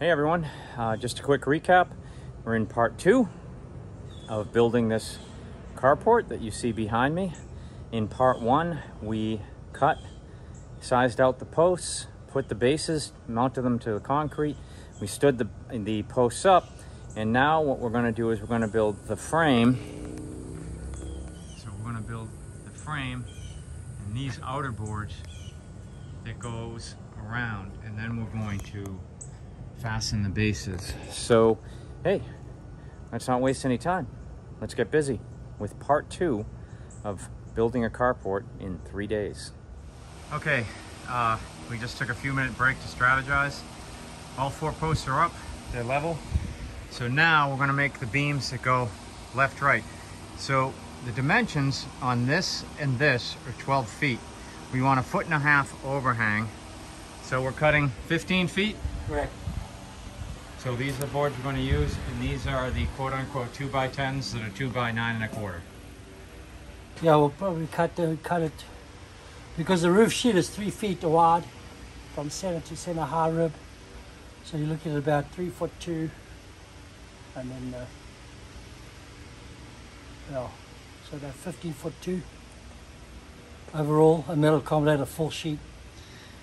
Hey everyone, just a quick recap. We're in part 2 of building this carport that you see behind me. In part 1, we cut, sized out the posts, put the bases, mounted them to the concrete. We stood the posts up, and now what we're going to do is we're going to build the frame. So we're going to build the frame and these outer boards that goes around, and then we're going to fasten the bases. So, hey, let's not waste any time. Let's get busy with part 2 of building a carport in 3 days. Okay, we just took a few minute break to strategize. All 4 posts are up, they're level. So now we're gonna make the beams that go left, right. So the dimensions on this and this are 12 feet. We want 1.5 foot overhang. So we're cutting 15 feet? Correct. So these are the boards we're going to use, and these are the quote-unquote 2x10s that are 2 by 9.25. Yeah, we'll probably cut it because the roof sheet is 3 feet wide from center to center high rib. So you're looking at about 3'2", and then yeah, so about 15'2" overall, and that'll accommodate a full sheet.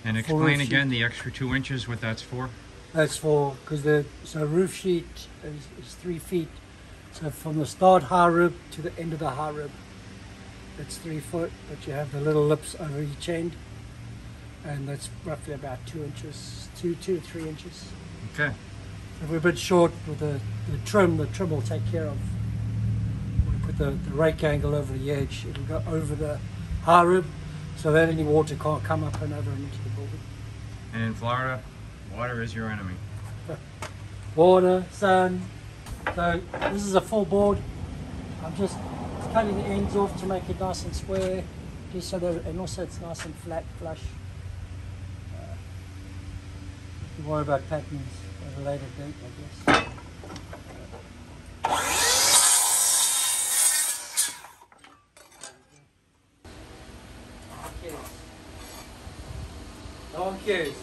And explain again the extra 2 inches, what that's for. That's for, because the roof sheet is 3 feet. So from the start high rib to the end of the high rib, it's 3 foot, but you have the little lips over each end, and that's roughly about 2 inches, 2 to 3 inches. Okay. If we're a bit short with the trim will take care of. We put the rake angle over the edge, it'll go over the high rib, so that any water can't come up and over into the building. And in Florida, water is your enemy. Water, sun. So this is a full board. I'm just cutting the ends off to make it nice and square, just so that, and also it's nice and flat, flush. You worry about patterns at a later date, I guess. No cares.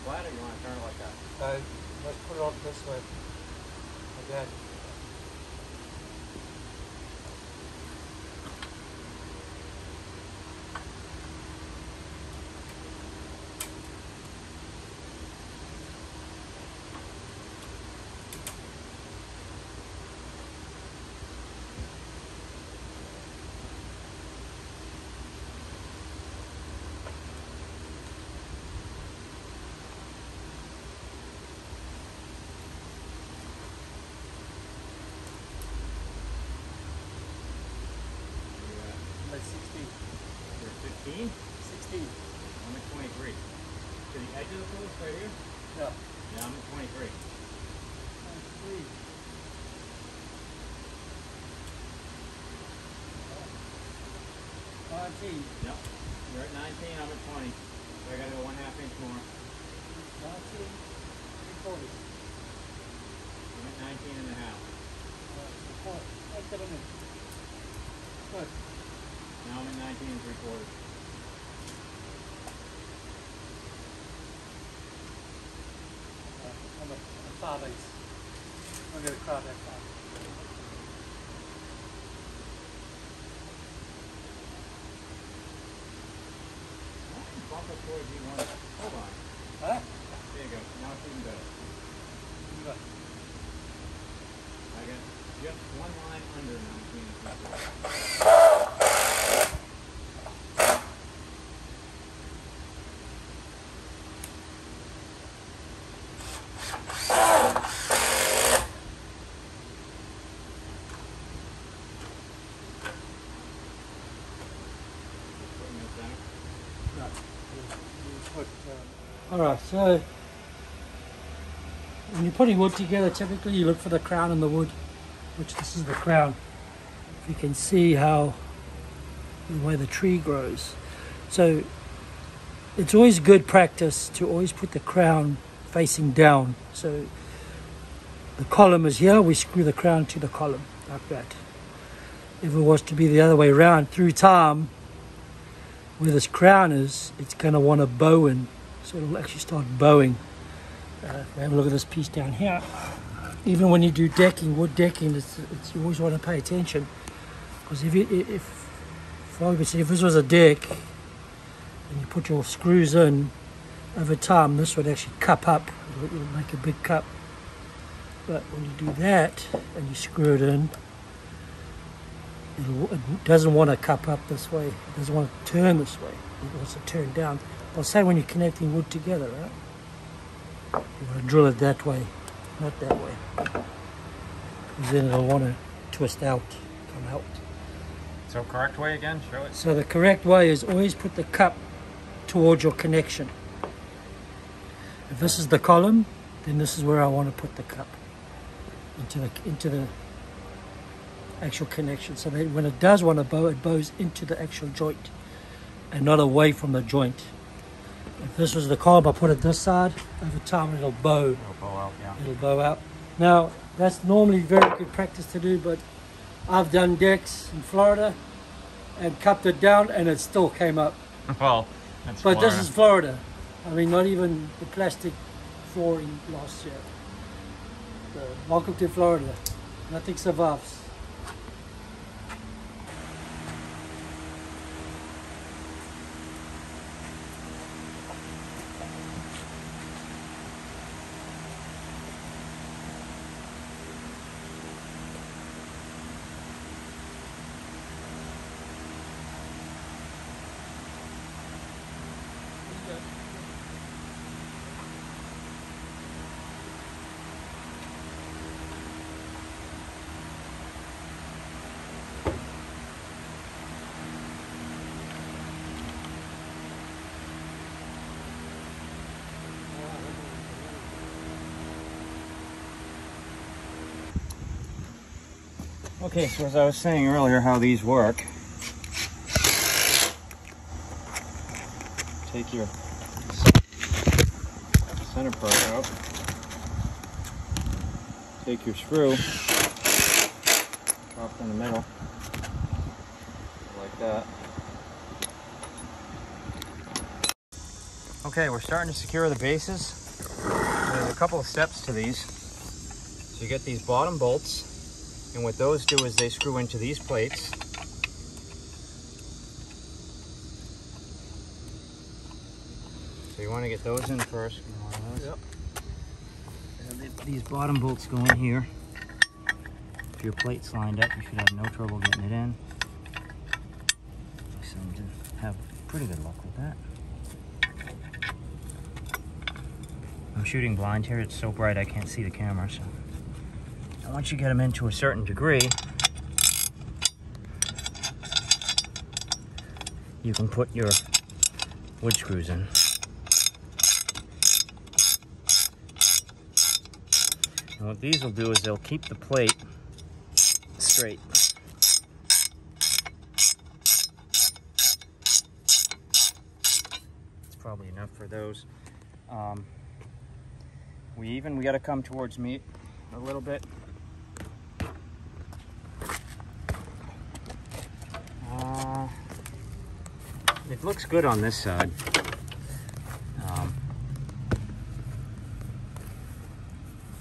Flat, or you want to turn it like that? Let's put it on this way. Like that. Like 16. You're 15? 16. I'm at 23. To the edge of the post right here? Yeah. Yeah, I'm at 23. 23. Oh. 19. No. You're at 19, I'm at 20. So I gotta go 1/2 inch more. 19. 3/4. I'm at 19.5. Good. Now I'm at 19 3/4. I'm at 5/8. I'm going to crowd that 5. Bump it towards you one. Hold on. Huh? There you go. Now it's even better. Good. I got just one line under 19 3/4. All right, so when you're putting wood together, typically you look for the crown in the wood, which this is the crown. You can see how the way the tree grows. So it's always good practice to always put the crown facing down. So the column is here, we screw the crown to the column like that. If it was to be the other way around, through time, where this crown is, it's going to want to bow in. So it'll actually start bowing. If we have a look at this piece down here, even when you do decking, wood decking, you always want to pay attention. Because if this was a deck, and you put your screws in, over time this would actually cup up. It'll make a big cup. But when you do that, and you screw it in, it doesn't want to cup up this way. It doesn't want to turn this way. It wants to turn down. I'll say when you're connecting wood together, right? You want to drill it that way, not that way. Because then it'll want to twist out, come out. So correct way again, show it. So the correct way is always put the cup towards your connection. If this is the column, then this is where I want to put the cup. Into the actual connection, so that when it does want to bow, it bows into the actual joint and not away from the joint. If this was the column, I put it this side, over time it'll bow. It'll bow out, yeah. It'll bow out. Now, that's normally very good practice to do, but I've done decks in Florida and cupped it down and it still came up. Well, that's But Florida. this is Florida. I mean, not even the plastic flooring last year. Welcome to Florida. Nothing survives. Okay, so as I was saying earlier how these work, take your center part out, take your screw, drop it in the middle, like that. Okay, we're starting to secure the bases. There's a couple of steps to these. So you get these bottom bolts, and what those do is they screw into these plates. So you want to get those in first. Yep. And these bottom bolts go in here. If your plate's lined up, you should have no trouble getting it in. I seem to have pretty good luck with that. I'm shooting blind here. It's so bright I can't see the camera. So once you get them into a certain degree, you can put your wood screws in. And what these will do is they'll keep the plate straight. It's probably enough for those. We got to come towards me a little bit. It looks good on this side.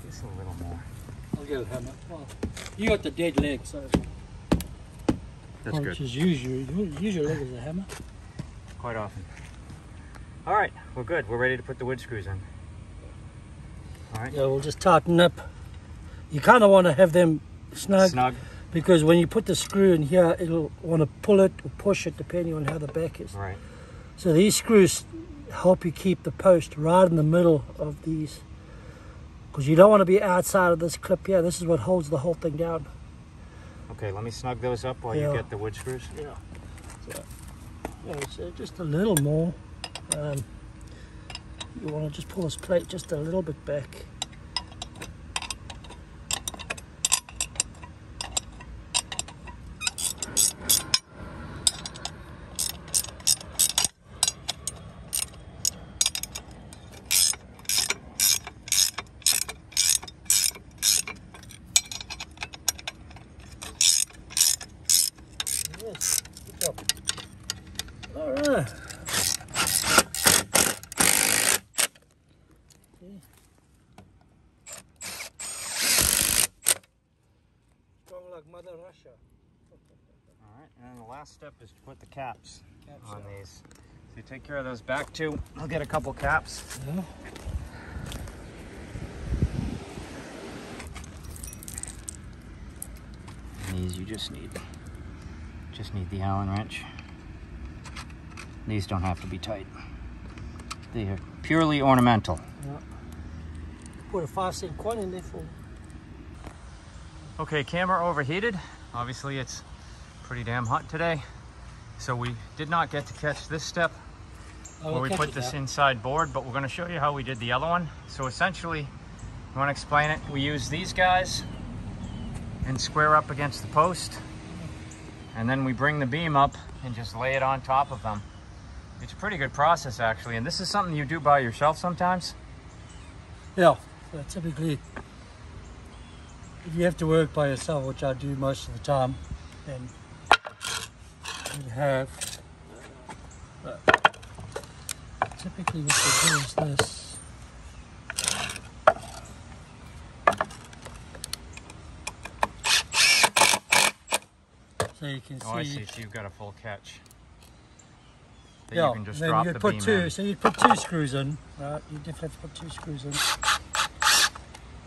Just a little more. I'll get a hammer. Well, you got the dead leg, so that's good. Just use your leg as a hammer. Quite often. All right, we're good. We're ready to put the wood screws in. All right. Yeah, we'll just tighten up. You kind of want to have them snug. Because when you put the screw in here, it'll want to pull it or push it depending on how the back is. Right. So these screws help you keep the post right in the middle of these. Because you don't want to be outside of this clip here. This is what holds the whole thing down. Okay, let me snug those up while you get the wood screws. Yeah. So just a little more. You want to just pull this plate just a little bit back Mother Russia. All right, and then the last step is to put the caps on these. So you take care of those back two. I'll get a couple caps. Yeah. And these you just need the Allen wrench. These don't have to be tight. They are purely ornamental. Yeah. Put a 5-cent coin in there for. Okay, camera overheated. Obviously it's pretty damn hot today. So we did not get to catch this step where we put this inside board, but we're gonna show you how we did the other one. So essentially, you wanna explain it? We use these guys and square up against the post. And then we bring the beam up and just lay it on top of them. It's a pretty good process actually. And this is something you do by yourself sometimes? Yeah, so typically, if you have to work by yourself, which I do most of the time, then you have, typically what they do is this. So you can see. Oh, I see. So you've got a full catch. That Yeah, you can just then drop you the put beam two. in. So you put 2 screws in, right? You definitely have to put 2 screws in.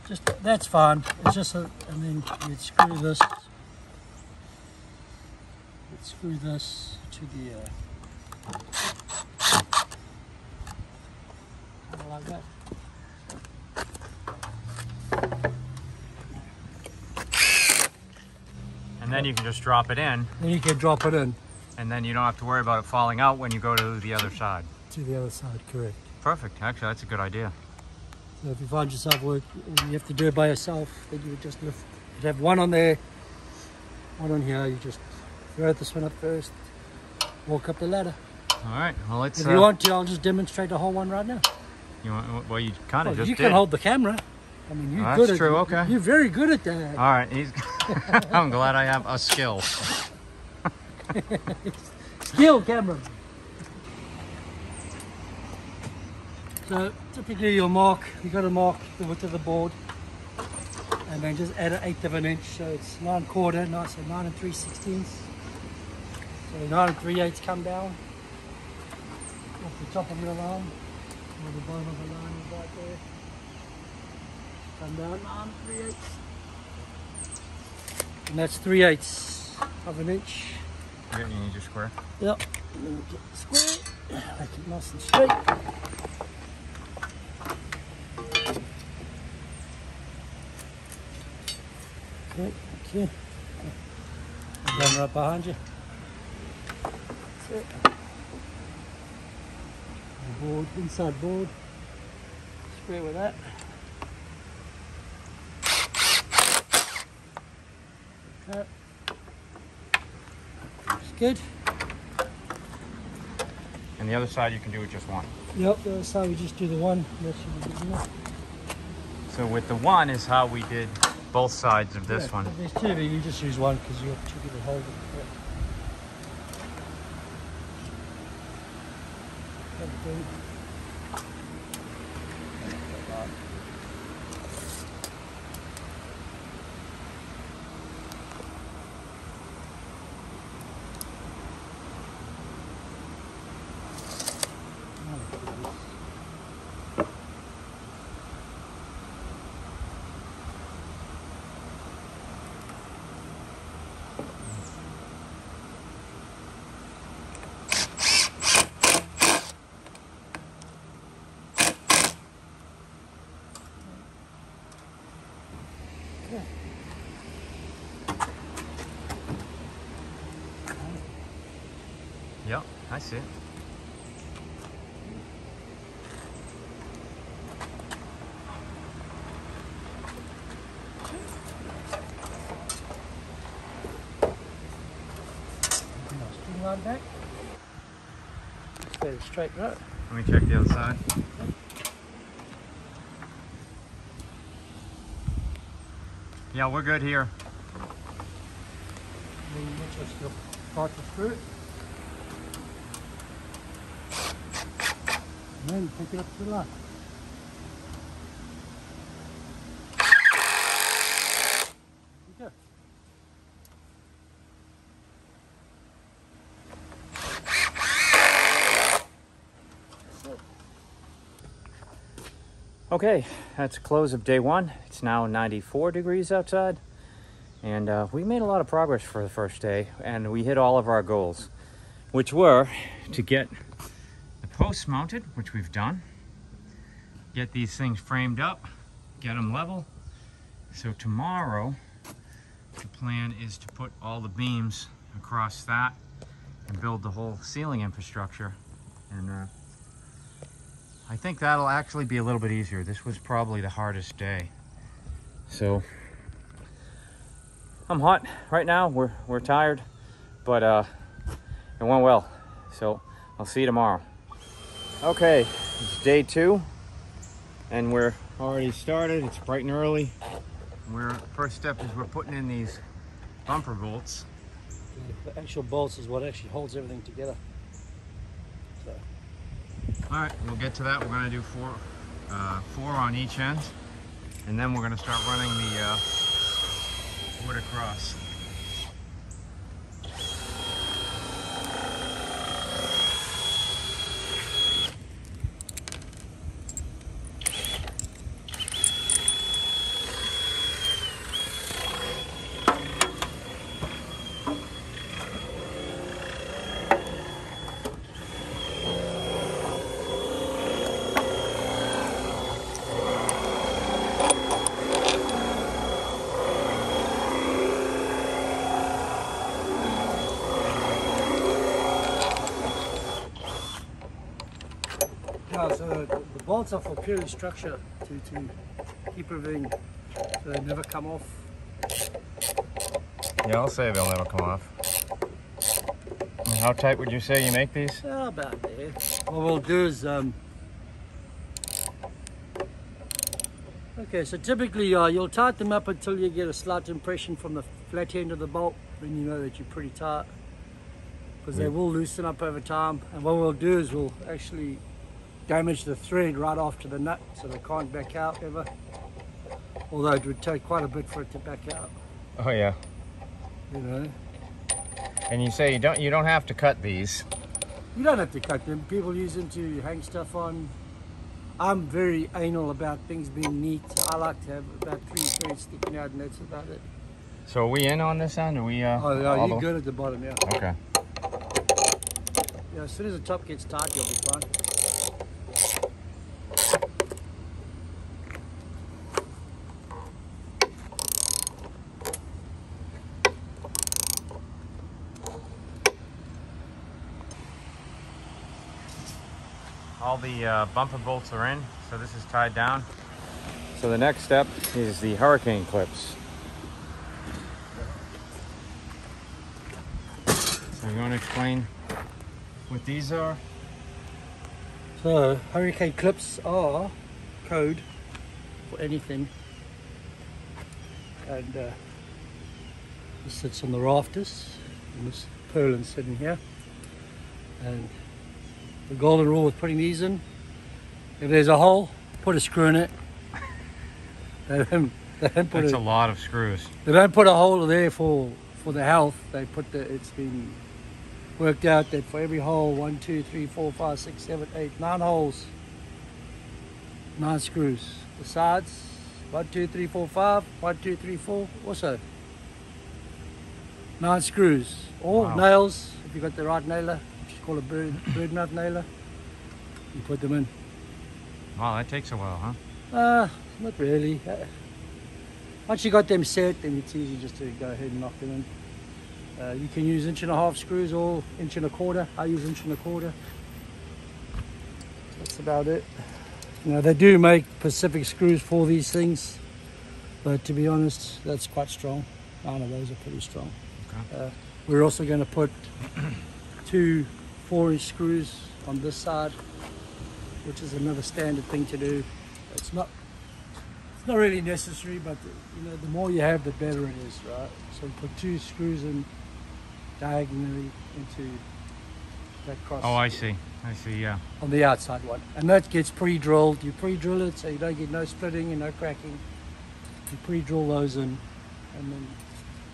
Just that's fine. It's just and then you'd screw this. You'd screw this to the. Like that. And then you can just drop it in. Then you can drop it in. And then you don't have to worry about it falling out when you go to the other side. To the other side, correct. Perfect. Actually, that's a good idea. So if you find yourself you have to do it by yourself, then you would just lift. You'd have one on there, one on here. You just throw this one up first, walk up the ladder. All right. Well, let's. If you want to, I'll just demonstrate the whole one right now. You want? Well, you kind of just you did. can hold the camera. I mean, you're Oh, good that's at true. it. Okay. You're very good at that. All right. I'm glad I have a skill. Skill camera. So typically you'll mark, you got to mark the width of the board and then just add an 1/8 of an inch. So it's 9/4, no, so 9 3/16. So 9 3/8 come down off the top of your line, or the bottom of the line is right there. Come down 9 3/8. And that's 3/8 of an inch. You need your square. Yep. And then we get the square, make it nice and straight. Okay, thank you. I'm going right behind you. That's it. The board, inside board. Square with that. Okay. That's good. And the other side you can do with just one. Yep, the other side we just do the one. That should be good enough. So with the one is how we did both sides of this one. If there's 2 of you, you just use one because you have 2 people hold it. Yeah. That'll do. Yep, I see it. Streamline back. Stay straight right. Let me check the other side. Yeah, we're good here. Then you just start the screw. And then pick it up to the line. There you go. Okay, that's close of day one. It's now 94 degrees outside. And we made a lot of progress for the first day, and we hit all of our goals, which were to get the posts mounted, which we've done, get these things framed up, get them level. So tomorrow, the plan is to put all the beams across that and build the whole ceiling infrastructure. And I think that'll actually be a little bit easier. This was probably the hardest day. So I'm hot right now. We're tired, but it went well. So I'll see you tomorrow. Okay, it's day two, and we're already started. It's bright and early. First step is we're putting in these bumper bolts. The actual bolts is what actually holds everything together. So. All right, we'll get to that. We're going to do four on each end, and then we're going to start running the wood across. So the bolts are for purely structure to keep everything so they never come off. Yeah, I'll say they'll never come off. And how tight would you say you make these? About there. What we'll do is okay, so typically you'll tighten them up until you get a slight impression from the flat end of the bolt. Then you know that you're pretty tight, because they will loosen up over time. And what we'll do is we'll actually damage the thread right after the nut, so they can't back out ever. Although it would take quite a bit for it to back out. Oh yeah. You know. And you say you don't have to cut these. You don't have to cut them. People use them to hang stuff on. I'm very anal about things being neat. I like to have about 3 threads sticking out, and that's about it. So are we in on this end? Are we? Oh yeah, you're good at the bottom, yeah. Okay. Yeah, as soon as the top gets tight, you'll be fine. All the bumper bolts are in, so this is tied down. So the next step is the hurricane clips. So you want to explain what these are? So hurricane clips are code for anything, and this sits on the rafters, and this purlin sitting here, and the golden rule with putting these in: if there's a hole, put a screw in it. They don't put That's a lot of screws. They don't put a hole there for the health. They put it's been worked out that for every hole, 1, 2, 3, 4, 5, 6, 7, 8, 9 holes, 9 screws. The sides, 1, 2, 3, 4, 5, 1, 2, 3, 4, also 9 screws. Or nails, if you've got the right nailer, which is called a bird nut nailer, you put them in. Wow, that takes a while, huh? Not really. Once you got them set, then it's easy just to go ahead and knock them in. You can use 1.5 screws or 1.25. I use 1.25. That's about it. Now they do make Pacific screws for these things, but to be honest, that's quite strong. 9 of those are pretty strong. Okay. We're also going to put 2 4-inch screws on this side, which is another standard thing to do. It's not really necessary, but you know, the more you have, the better it is, right? So we put 2 screws in diagonally into that cross. Oh, I see, yeah. On the outside one. And that gets pre-drilled. You pre-drill it so you don't get no splitting and no cracking. You pre-drill those in, and then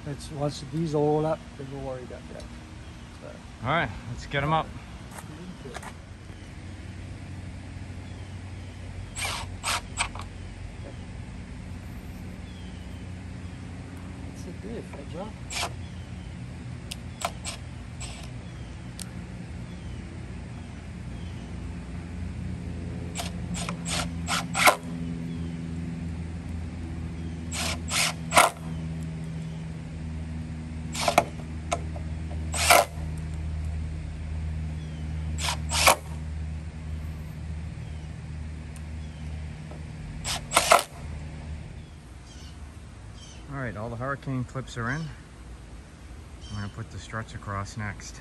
that's once these are all up, then we'll worry about that. So. All right, let's get them up. Good job. All right, all the hurricane clips are in. I'm gonna put the struts across next.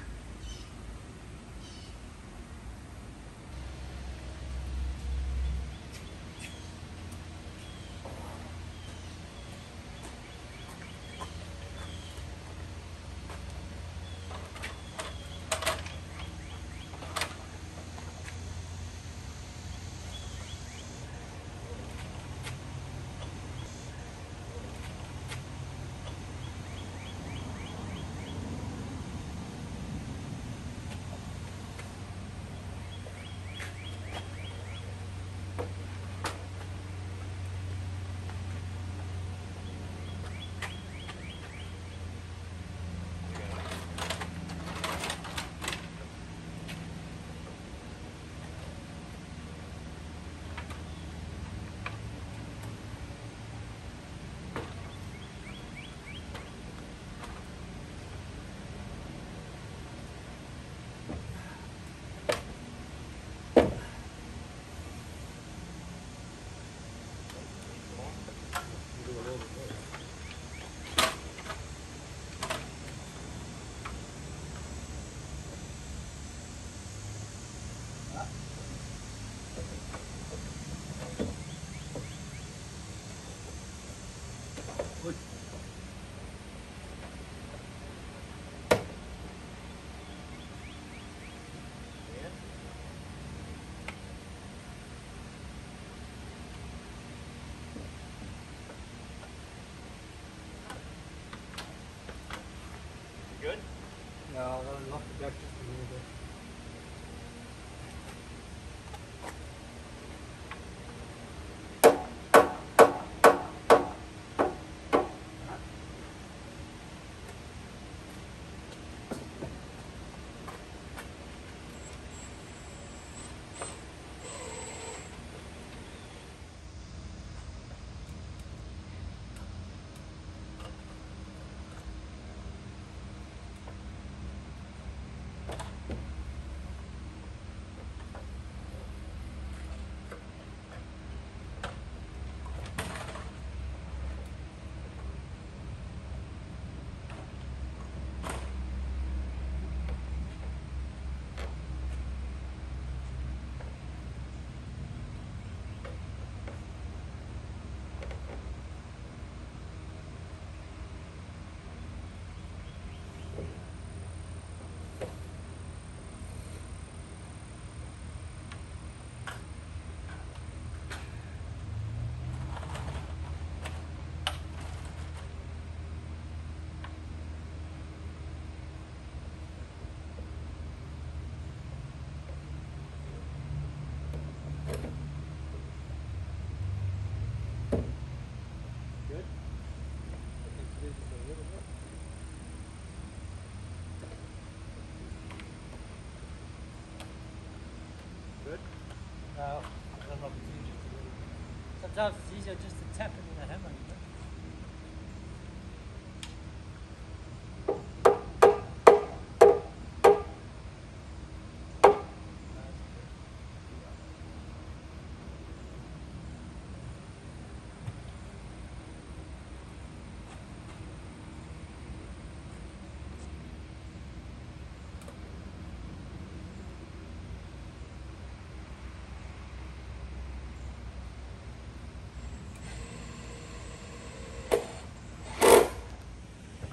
Good? No, I'll knock it back just a little bit. No, I don't know if it's easier to do. Sometimes it's easier just to tap it with a hammer. You know?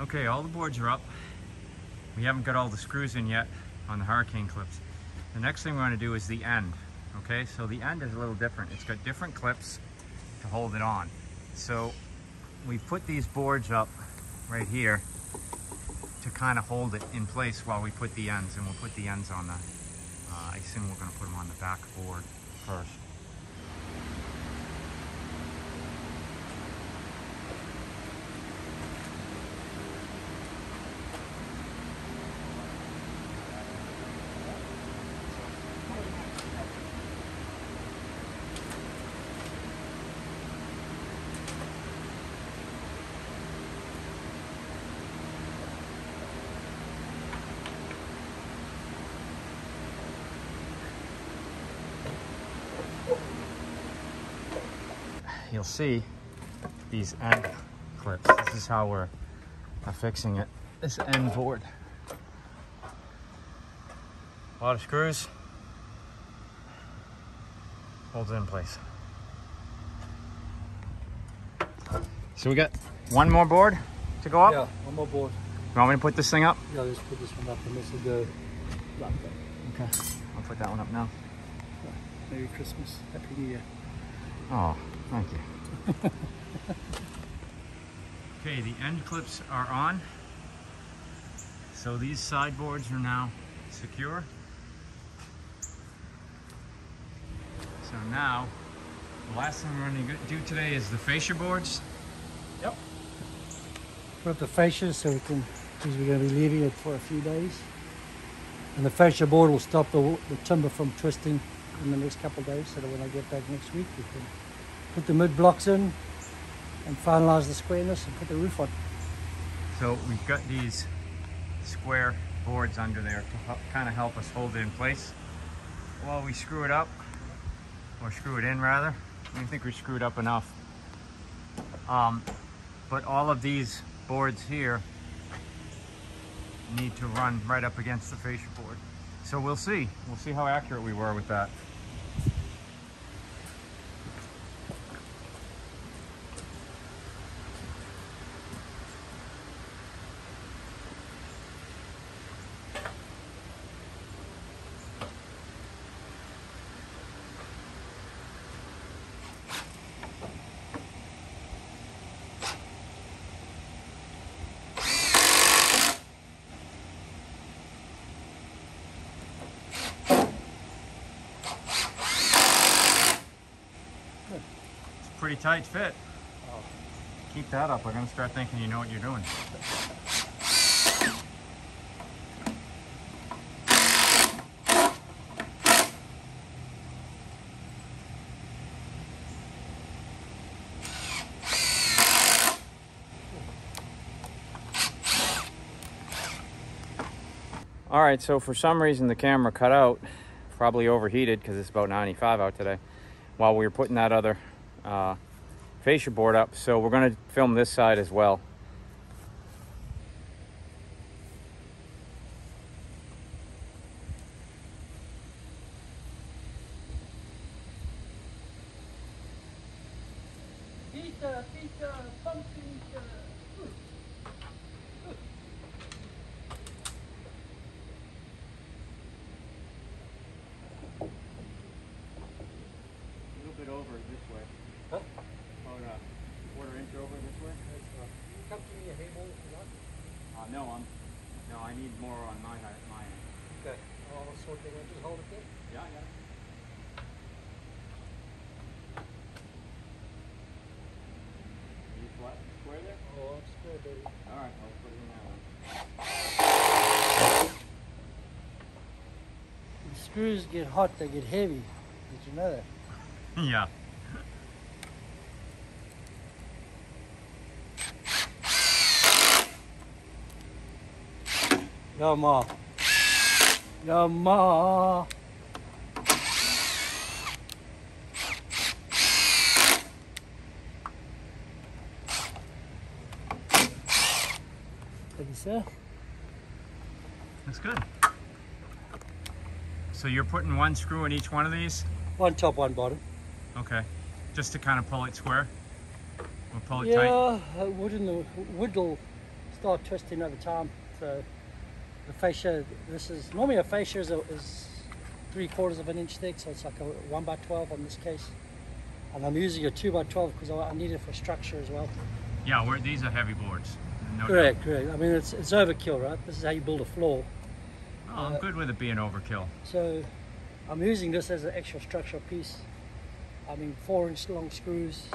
Okay, all the boards are up. We haven't got all the screws in yet on the hurricane clips. The next thing we're going to do is the end. Okay, so the end is a little different. It's got different clips to hold it on. So we've put these boards up right here to kind of hold it in place while we put the ends, and we'll put the ends on the, I assume we're going to put them on the back board first. you'll see these end clips. This is how we're affixing it. This end board. A lot of screws. Holds it in place. So we got one more board to go up? Yeah, one more board. You want me to put this thing up? Yeah, let's put this one up and this will go like that. Okay, I'll put that one up now. Merry Christmas, Happy New Year. Oh, thank you. Okay, the end clips are on. So these sideboards are now secure. So now, the last thing we're going to do today is the fascia boards. Yep. Put up the fascia so we can, because we're going to be leaving it for a few days. And the fascia board will stop the timber from twisting in the next couple of days, so that when I get back next week, we can put the mid blocks in and finalize the squareness and put the roof on. So we've got these square boards under there to kind of help us hold it in place while we screw it up, or screw it in rather. I think we screwed up enough. But all of these boards here need to run right up against the fascia board. So we'll see how accurate we were with that. Pretty tight fit. Keep that up. We're going to start thinking you know what you're doing. All right, so for some reason the camera cut out, probably overheated because it's about 95 out today, while we were putting that other fascia board up. So we're going to film this side as well. Peter, pumpkin. A little bit over this way. Huh? About a quarter inch over this way. Come to me a haymow if you want. No, I need more on my end. Okay. I'll sort it out. Just hold it there. Yeah. Are you flat square there? Oh, it's square, baby. All right, I'll put it in that one. The screws get hot, they get heavy. Did you know that? Yeah. No more. No more. Thank you, sir. That's good. So you're putting one screw in each one of these? One top, one bottom. Okay. Just to kind of pull it square? Or pull it Yeah, tight? wood will start twisting over time. So the fascia, this is normally a fascia is 3/4 of an inch thick, so it's like a 1x12 on this case. And I'm using a 2x12 because I need it for structure as well. Yeah, these are heavy boards. No Correct. doubt. I mean, it's overkill, right? This is how you build a floor. Oh, I'm good with it being overkill. So I'm using this as an extra structural piece. I mean, 4-inch long screws.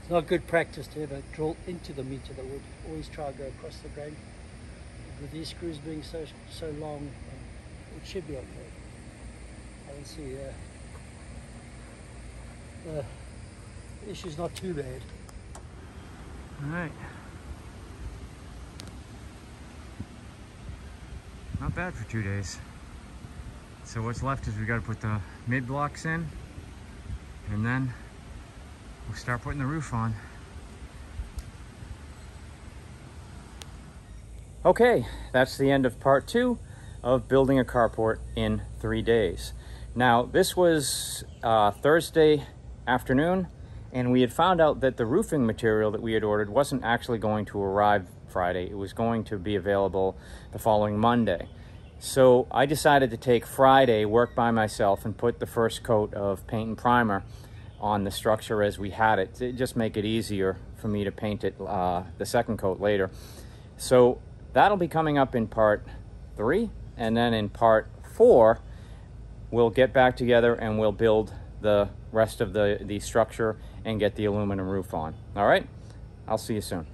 It's not good practice to ever drill into the meat of the wood. Always try to go across the grain. With these screws being so long, it should be okay. I don't see the issue's not too bad. All right. Not bad for 2 days. So what's left is we got to put the mid blocks in, and then we'll start putting the roof on. Okay, that's the end of part 2 of building a carport in 3 days. Now, this was Thursday afternoon, and we had found out that the roofing material that we had ordered wasn't actually going to arrive Friday. It was going to be available the following Monday. So I decided to take Friday, work by myself, and put the first coat of paint and primer on the structure as we had it, to just make it easier for me to paint it the second coat later. So that'll be coming up in part 3, and then in part 4, we'll get back together and we'll build the rest of the structure and get the aluminum roof on. All right, I'll see you soon.